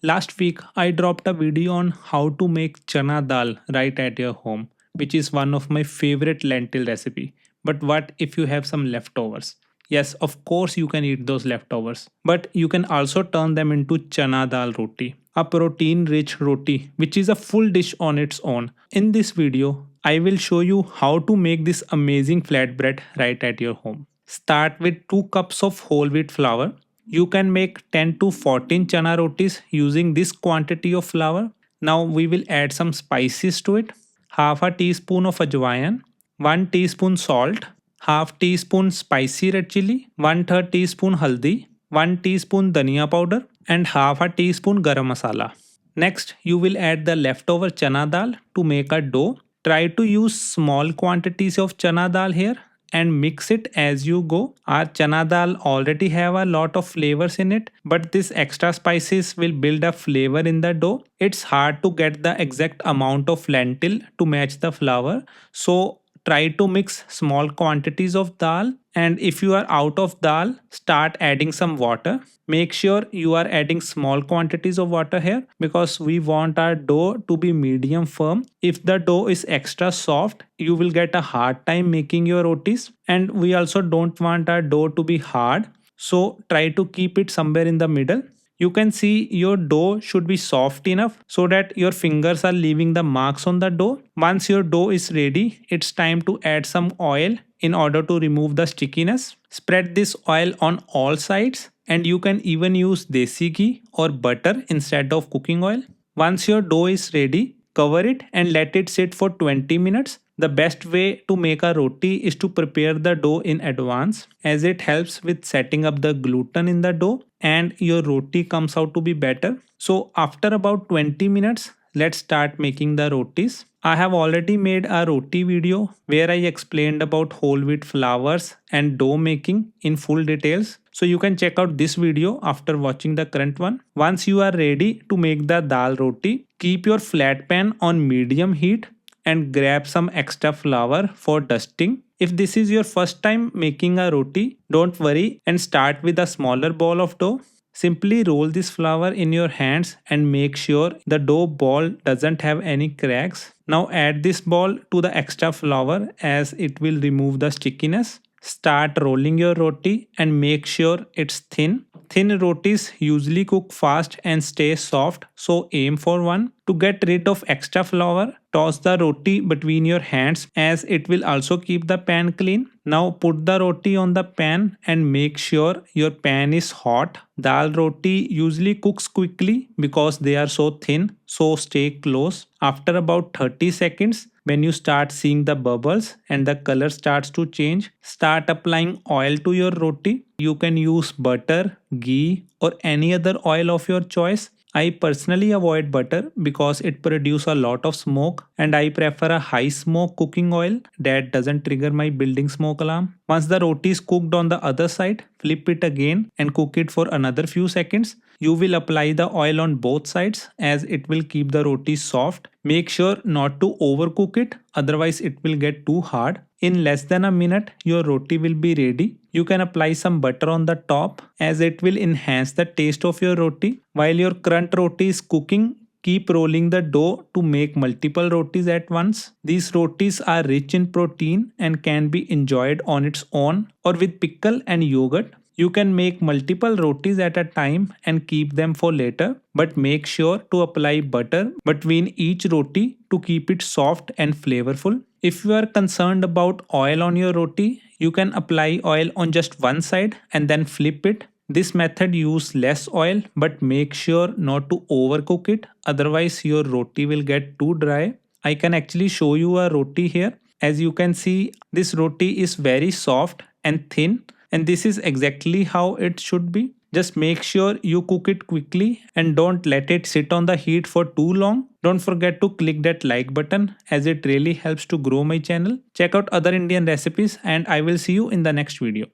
Last week, I dropped a video on how to make chana dal right at your home, which is one of my favorite lentil recipe. But what if you have some leftovers? Yes, of course you can eat those leftovers, but you can also turn them into chana dal roti, a protein rich roti, which is a full dish on its own. In this video, I will show you how to make this amazing flatbread right at your home. Start with 2 cups of whole wheat flour. You can make 10 to 14 chana rotis using this quantity of flour. Now we will add some spices to it. Half a teaspoon of ajwain, 1 teaspoon salt, half teaspoon spicy red chili, 1/3 teaspoon haldi, 1 teaspoon dhania powder and half a teaspoon garam masala. Next, you will add the leftover chana dal to make a dough. Try to use small quantities of chana dal here and mix it as you go. Our chana dal already have a lot of flavors in it, but this extra spices will build a flavor in the dough. It's hard to get the exact amount of lentil to match the flour, so try to mix small quantities of dal, and if you are out of dal, start adding some water. Make sure you are adding small quantities of water here because we want our dough to be medium firm. If the dough is extra soft, you will get a hard time making your rotis, and we also don't want our dough to be hard, so try to keep it somewhere in the middle. You can see your dough should be soft enough so that your fingers are leaving the marks on the dough. Once your dough is ready, it's time to add some oil in order to remove the stickiness. Spread this oil on all sides, and you can even use desi ghee or butter instead of cooking oil. Once your dough is ready, cover it and let it sit for 20 minutes. The best way to make a roti is to prepare the dough in advance, as it helps with setting up the gluten in the dough and your roti comes out to be better. So after about 20 minutes, let's start making the rotis. I have already made a roti video where I explained about whole wheat flours and dough making in full details. So you can check out this video after watching the current one. Once you are ready to make the dal roti, keep your flat pan on medium heat and grab some extra flour for dusting. If this is your first time making a roti, don't worry and start with a smaller ball of dough. Simply roll this flour in your hands and make sure the dough ball doesn't have any cracks. Now add this ball to the extra flour as it will remove the stickiness. Start rolling your roti and make sure it's thin. Thin rotis usually cook fast and stay soft, so aim for one. To get rid of extra flour, toss the roti between your hands as it will also keep the pan clean. Now put the roti on the pan and make sure your pan is hot. Dal roti usually cooks quickly because they are so thin, so stay close. After about 30 seconds, when you start seeing the bubbles and the color starts to change, start applying oil to your roti. You can use butter, ghee or any other oil of your choice. I personally avoid butter because it produces a lot of smoke, and I prefer a high smoke cooking oil that doesn't trigger my building smoke alarm. Once the roti is cooked on the other side, flip it again and cook it for another few seconds. You will apply the oil on both sides as it will keep the roti soft. Make sure not to overcook it, otherwise it will get too hard. In less than a minute, your roti will be ready. You can apply some butter on the top as it will enhance the taste of your roti. While your current roti is cooking, keep rolling the dough to make multiple rotis at once. These rotis are rich in protein and can be enjoyed on its own or with pickle and yogurt. You can make multiple rotis at a time and keep them for later, but make sure to apply butter between each roti to keep it soft and flavorful. If you are concerned about oil on your roti, you can apply oil on just one side and then flip it. This method uses less oil, but make sure not to overcook it, otherwise your roti will get too dry. I can actually show you a roti here. As you can see, this roti is very soft and thin, and this is exactly how it should be. Just make sure you cook it quickly and don't let it sit on the heat for too long. Don't forget to click that like button as it really helps to grow my channel. Check out other Indian recipes and I will see you in the next video.